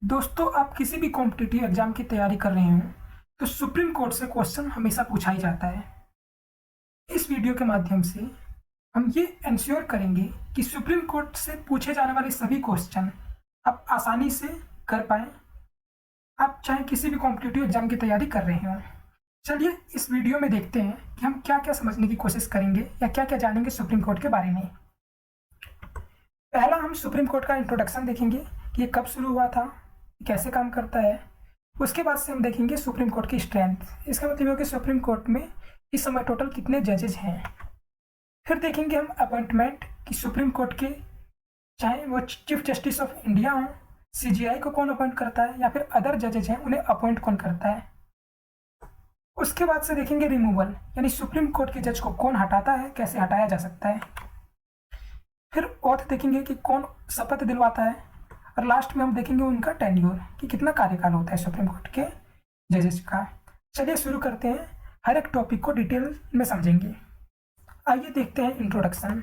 दोस्तों, आप किसी भी कॉम्पिटिटिव एग्जाम की तैयारी कर रहे हो तो सुप्रीम कोर्ट से क्वेश्चन हमेशा पूछा ही जाता है। इस वीडियो के माध्यम से हम ये इंश्योर करेंगे कि सुप्रीम कोर्ट से पूछे जाने वाले सभी क्वेश्चन आप आसानी से कर पाए, आप चाहे किसी भी कॉम्पिटिटिव एग्जाम की तैयारी कर रहे हो। चलिए इस वीडियो में देखते हैं कि हम क्या क्या समझने की कोशिश करेंगे या क्या क्या जानेंगे सुप्रीम कोर्ट के बारे में। पहला, हम सुप्रीम कोर्ट का इंट्रोडक्शन देखेंगे कि ये कब शुरू हुआ था, कैसे काम करता है। उसके बाद से हम देखेंगे सुप्रीम कोर्ट की स्ट्रेंथ। इसका मतलब है कि सुप्रीम कोर्ट में इस समय टोटल कितने जजेज हैं। फिर देखेंगे हम अपॉइंटमेंट कि सुप्रीम कोर्ट के चाहे वो चीफ जस्टिस ऑफ इंडिया हो, सीजीआई को कौन अपॉइंट करता है, या फिर अदर जजेज हैं उन्हें अपॉइंट कौन करता है। उसके बाद से देखेंगे रिमूवल, यानी सुप्रीम कोर्ट के जज को कौन हटाता है, कैसे हटाया जा सकता है। फिर ऑथ देखेंगे कि कौन शपथ दिलवाता है, और लास्ट में हम देखेंगे उनका टेन्योर कि कितना कार्यकाल होता है सुप्रीम कोर्ट के जजेस का। चलिए शुरू करते हैं, हर एक टॉपिक को डिटेल में समझेंगे। आइए देखते हैं इंट्रोडक्शन।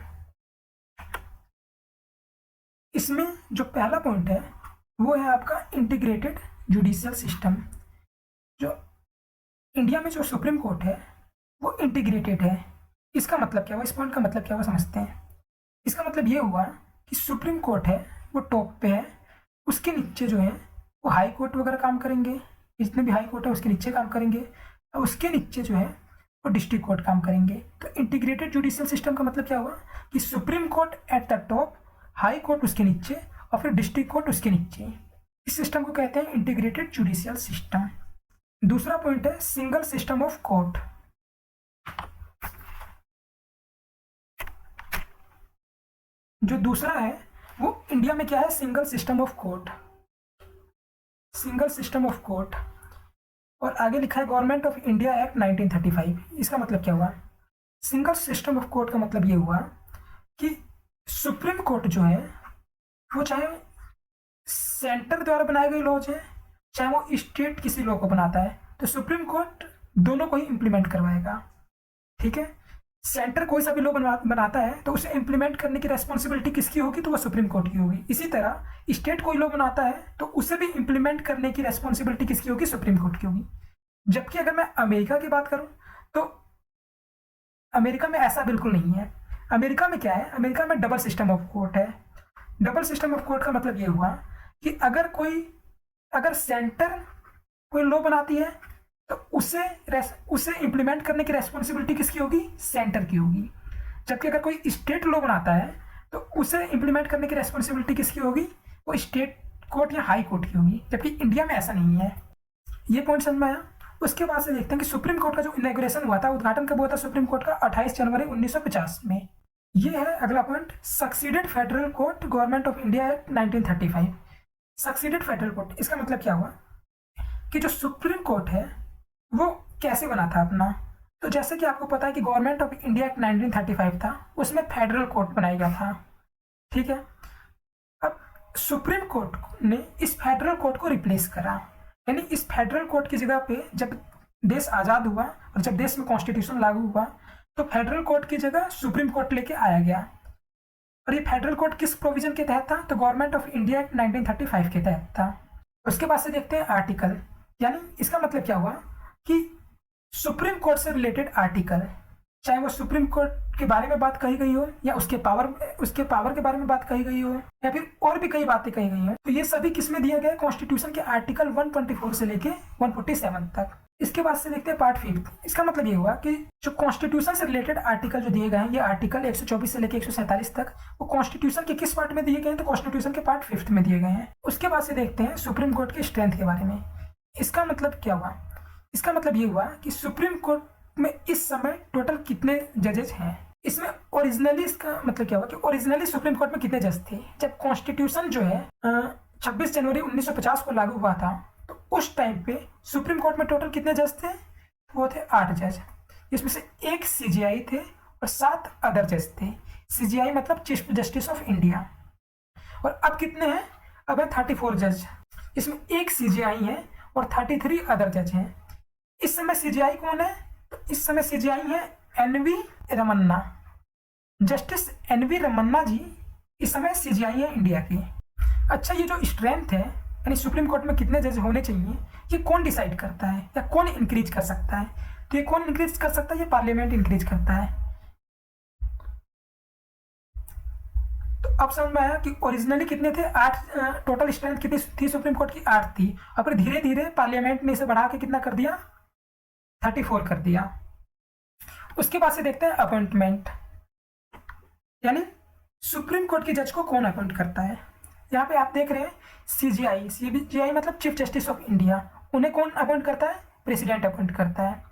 इसमें जो पहला पॉइंट है वो है आपका इंटीग्रेटेड जुडिशियल सिस्टम। जो इंडिया में जो सुप्रीम कोर्ट है वो इंटीग्रेटेड है। इसका मतलब क्या हुआ, इस पॉइंट का मतलब क्या हुआ समझते हैं। इसका मतलब ये हुआ कि सुप्रीम कोर्ट है वो टॉप पे है, उसके नीचे जो है वो हाई कोर्ट वगैरह काम करेंगे, जितने भी हाई कोर्ट है उसके नीचे काम करेंगे, और उसके नीचे जो है वो डिस्ट्रिक्ट कोर्ट काम करेंगे। तो इंटीग्रेटेड जुडिशियल सिस्टम का मतलब क्या हुआ कि supreme court at the top, high court उसके नीचे, और फिर डिस्ट्रिक्ट कोर्ट उसके नीचे। इस सिस्टम को कहते हैं इंटीग्रेटेड जुडिशियल सिस्टम। दूसरा पॉइंट है सिंगल सिस्टम ऑफ कोर्ट। जो दूसरा है वो इंडिया में क्या है, single system of court, single system of court. और आगे लिखा है गवर्नमेंट ऑफ इंडिया एक्ट 1935। इसका मतलब क्या हुआ, सिंगल सिस्टम ऑफ कोर्ट का मतलब ये हुआ कि सुप्रीम कोर्ट जो है वो चाहे सेंटर द्वारा बनाए गए लॉज है, चाहे वो स्टेट किसी लॉ को बनाता है, तो सुप्रीम कोर्ट दोनों को ही इंप्लीमेंट करवाएगा। ठीक है, सेंटर कोई सा भी लॉ बनाता है तो उसे इंप्लीमेंट करने की रेस्पॉन्सिबिलिटी किसकी होगी, तो वो सुप्रीम कोर्ट की होगी। इसी तरह स्टेट कोई लॉ बनाता है तो उसे भी इंप्लीमेंट करने की रेस्पॉन्सिबिलिटी किसकी होगी, सुप्रीम कोर्ट की होगी। जबकि अगर मैं अमेरिका की बात करूं तो अमेरिका में ऐसा बिल्कुल नहीं है। अमेरिका में क्या है, अमेरिका में डबल सिस्टम ऑफ कोर्ट है। डबल सिस्टम ऑफ कोर्ट का मतलब ये हुआ कि अगर सेंटर कोई लॉ बनाती है तो उसे इंप्लीमेंट करने की रेस्पॉन्सिबिलिटी किसकी होगी, सेंटर की होगी। जबकि अगर कोई स्टेट लॉ बनाता है तो उसे इंप्लीमेंट करने की रेस्पॉन्सिबिलिटी किसकी होगी, वो स्टेट कोर्ट या हाई कोर्ट की होगी। जबकि इंडिया में ऐसा नहीं है। ये पॉइंट समझ में आया। उसके बाद से देखते हैं कि सुप्रीम कोर्ट का जो इनॉग्रेशन हुआ था, उद्घाटन कब हुआ था सुप्रीम कोर्ट का, 28 जनवरी 1950 में। ये है अगला point, succeeded federal court government of India act 1935। Succeeded federal court, इसका मतलब क्या हुआ कि जो सुप्रीम कोर्ट है वो कैसे बना था अपना। तो जैसे कि आपको पता है कि गवर्नमेंट ऑफ इंडिया एक्ट 1935 था, उसमें फेडरल कोर्ट बनाया गया था। ठीक है, अब सुप्रीम कोर्ट ने इस फेडरल कोर्ट को रिप्लेस करा, यानी इस फेडरल कोर्ट की जगह पे जब देश आज़ाद हुआ और जब देश में कॉन्स्टिट्यूशन लागू हुआ तो फेडरल कोर्ट की जगह सुप्रीम कोर्ट लेके आया गया। और ये फेडरल कोर्ट किस प्रोविजन के तहत था, तो गवर्नमेंट ऑफ इंडिया एक्ट 1935 के तहत था। उसके बाद से देखते हैं आर्टिकल, यानी इसका मतलब क्या हुआ कि सुप्रीम कोर्ट से रिलेटेड आर्टिकल, चाहे वो सुप्रीम कोर्ट के बारे में बात कही गई हो, या उसके पावर के बारे में बात कही गई हो, या फिर और भी कई बातें कही गई हो, तो ये सभी किसमें दिया गया है, कॉन्स्टिट्यूशन के आर्टिकल 124 से लेके 147 तक। इसके बाद से देखते हैं पार्ट 5। इसका मतलब ये हुआ कि जो कॉन्स्टिट्यूशन से रिलेटेड आर्टिकल जो दिए गए हैं, ये आर्टिकल 124 से लेकर 147 तक, वो कॉन्स्टिट्यूशन के किस पार्ट में दिए गए हैं, तो कॉन्स्टिट्यूशन के पार्ट 5 में दिए गए हैं। उसके बाद से देखते हैं सुप्रीम कोर्ट की स्ट्रेंथ के बारे में। इसका मतलब क्या हुआ, इसका मतलब ये हुआ कि सुप्रीम कोर्ट में इस समय टोटल कितने जजेस हैं। इसमें ओरिजिनली, इसका मतलब क्या हुआ कि ओरिजिनली सुप्रीम कोर्ट में कितने जज थे। जब कॉन्स्टिट्यूशन जो है 26 जनवरी 1950 को लागू हुआ था तो उस टाइम पे सुप्रीम कोर्ट में टोटल कितने जज थे, वो थे 8 जज। इसमें से एक सीजीआई थे और 7 अदर जज थे। सीजीआई मतलब चीफ जस्टिस ऑफ इंडिया। और अब कितने हैं, अब है 34 जज। इसमें एक सीजीआई है और 33 अदर जज हैं। इस समय सीजीआई कौन है, तो इस समय सीजीआई है NV Ramanna. Justice NV Ramanna ji इस समय सीजीआई है इंडिया की। अच्छा, ये जो स्ट्रेंथ है यानी सुप्रीम कोर्ट में कितने जज होने चाहिए ये कौन डिसाइड करता है या कौन इंक्रीज कर सकता है? तो ये कौन इंक्रीज कर सकता है? ये पार्लियामेंट इंक्रीज करता है। तो अब समझ में आया कि ओरिजिनली कितने थे? 8, टोटल स्ट्रेंथ कितनी थी सुप्रीम कोर्ट की? 8 थी। और फिर धीरे धीरे पार्लियामेंट ने इसे बढ़ा के कितना कर दिया? 34 कर दिया। उसके बाद से देखते हैं अपॉइंटमेंट, यानी सुप्रीम कोर्ट के जज को कौन अपॉइंट करता है। यहाँ पे आप देख रहे हैं सीजीआई मतलब चीफ जस्टिस ऑफ इंडिया, उन्हें कौन अपॉइंट करता है? प्रेसिडेंट अपॉइंट करता है।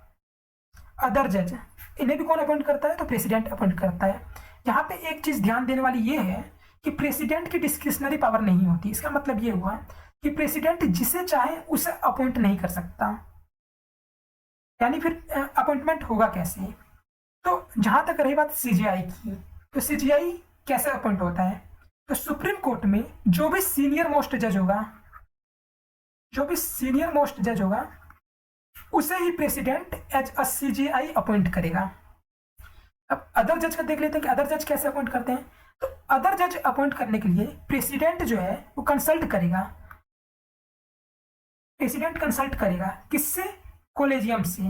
अदर जज इन्हें भी कौन अपॉइंट करता है? तो प्रेसिडेंट अपॉइंट करता है। यहाँ पे एक चीज ध्यान देने वाली ये है कि प्रेसिडेंट की डिस्क्रिशनरी पावर नहीं होती। इसका मतलब ये हुआ कि प्रेसिडेंट जिसे चाहे उसे अपॉइंट नहीं कर सकता। यानी फिर अपॉइंटमेंट होगा कैसे? तो जहां तक रही बात सीजीआई की, तो सीजीआई कैसे अपॉइंट होता है? तो सुप्रीम कोर्ट में जो भी सीनियर मोस्ट जज होगा उसे ही president as a CGI appoint करेगा। अब अदर जज का देख लेते हैं कि अदर जज कैसे अपॉइंट करते हैं। तो अदर जज अपॉइंट करने के लिए प्रेसिडेंट जो है वो कंसल्ट करेगा। प्रेसिडेंट कंसल्ट करेगा किससे? कोलेजियम से।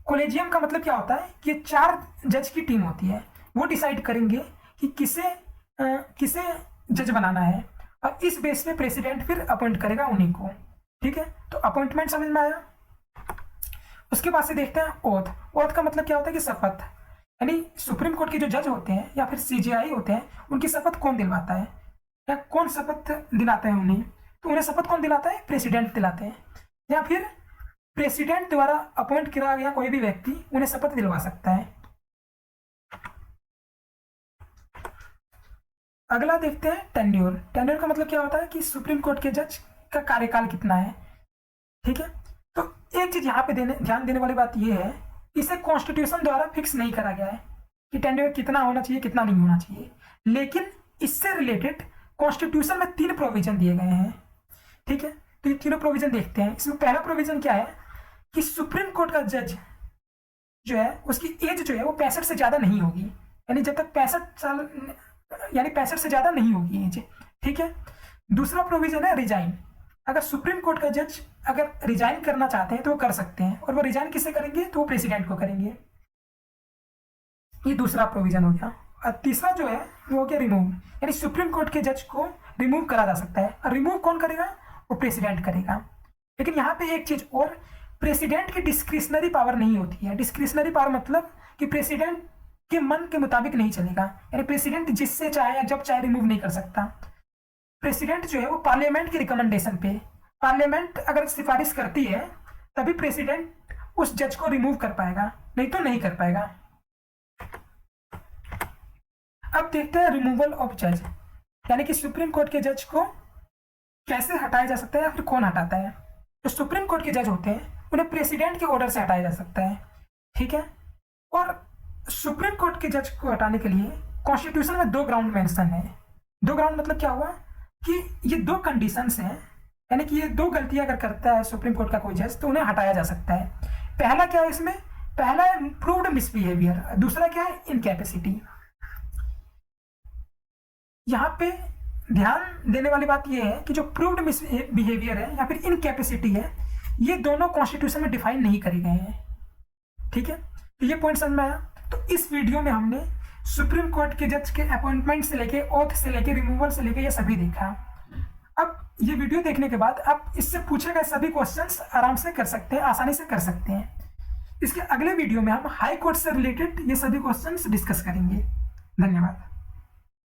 कोलेजियम का मतलब क्या होता है कि 4 जज की टीम होती है, वो डिसाइड करेंगे कि किसे जज बनाना है, और इस बेस पे प्रेसिडेंट फिर अपॉइंट करेगा उन्हीं को। ठीक है, तो अपॉइंटमेंट समझ में आया। उसके बाद से देखते हैं ओथ का मतलब क्या होता है कि शपथ, यानी सुप्रीम कोर्ट के जो जज होते हैं या फिर सीजीआई होते हैं उनकी शपथ कौन दिलवाता है या कौन शपथ दिलाता है उन्हें? तो उन्हें शपथ कौन दिलाता है? प्रेसिडेंट दिलाते हैं, या फिर प्रेसिडेंट द्वारा अपॉइंट किया गया कोई भी व्यक्ति उन्हें शपथ दिलवा सकता है। अगला देखते हैं टेन्योर का मतलब क्या होता है कि सुप्रीम कोर्ट के जज का कार्यकाल कितना है। ठीक है, तो एक चीज यहाँ पे ध्यान देने वाली बात यह है, इसे कॉन्स्टिट्यूशन द्वारा फिक्स नहीं करा गया है कि टेन्योर कितना होना चाहिए कितना नहीं होना चाहिए, लेकिन इससे रिलेटेड कॉन्स्टिट्यूशन में 3 प्रोविजन दिए गए हैं। ठीक है, तो ये तीनों प्रोविजन देखते हैं। इसमें पहला प्रोविजन क्या है कि सुप्रीम कोर्ट का जज जो है उसकी एज जो है वो 65 से ज्यादा नहीं होगी, यानी जब तक 65 साल यानी 65 से ज्यादा नहीं होगी एज। ठीक है, दूसरा प्रोविजन है रिजाइन। अगर सुप्रीम कोर्ट का जज अगर रिजाइन करना चाहते हैं तो वो कर सकते हैं, और वो रिजाइन किससे करेंगे? तो वो प्रेसिडेंट को करेंगे। ये दूसरा प्रोविजन हो गया। और तीसरा जो है वो हो गया रिमूव, यानी सुप्रीम कोर्ट के जज को रिमूव करा जा सकता है, और रिमूव कौन करेगा? वो प्रेसिडेंट करेगा। लेकिन यहाँ पे एक चीज और, प्रेसिडेंट की डिस्क्रिशनरी पावर नहीं होती है। डिस्क्रिशनरी पावर मतलब कि प्रेसिडेंट के मन के मुताबिक नहीं चलेगा, यानी प्रेसिडेंट जिससे चाहे या जब चाहे रिमूव नहीं कर सकता। प्रेसिडेंट जो है वो पार्लियामेंट की रिकमेंडेशन पे, पार्लियामेंट अगर सिफारिश करती है तभी प्रेसिडेंट उस जज को रिमूव कर पाएगा, नहीं तो नहीं कर पाएगा। अब देखते हैं रिमूवल ऑफ जज, यानी कि सुप्रीम कोर्ट के जज को कैसे हटाया जा सकता है या फिर कौन हटाता है। जो सुप्रीम कोर्ट के जज होते हैं उन्हें प्रेसिडेंट के ऑर्डर से हटाया जा सकता है। ठीक है, और सुप्रीम कोर्ट के जज को हटाने के लिए कॉन्स्टिट्यूशन में 2 ग्राउंड मेंशन है। 2 ग्राउंड मतलब क्या हुआ कि ये 2 कंडीशंस हैं, यानी कि ये 2 गलतियां अगर करता है सुप्रीम कोर्ट का कोई जज तो उन्हें हटाया जा सकता है। पहला क्या है इसमें? पहला है प्रूव्ड मिसबिहेवियर, दूसरा क्या है? इनकैपेसिटी। यहाँ पे ध्यान देने वाली बात यह है कि जो प्रूव्ड मिसबिहेवियर है या फिर इनकैपेसिटी है, ये दोनों कॉन्स्टिट्यूशन में डिफाइन नहीं करे गए हैं। ठीक है, तो ये पॉइंट समझ में आया। तो इस वीडियो में हमने सुप्रीम कोर्ट के जज के अपॉइंटमेंट से लेके, ओथ से लेके, रिमूवल से लेके ये सभी देखा। अब ये वीडियो देखने के बाद आप इससे पूछे गए सभी क्वेश्चंस आराम से कर सकते हैं, आसानी से कर सकते हैं। इसके अगले वीडियो में हम हाई कोर्ट से रिलेटेड ये सभी क्वेश्चंस डिस्कस करेंगे। धन्यवाद।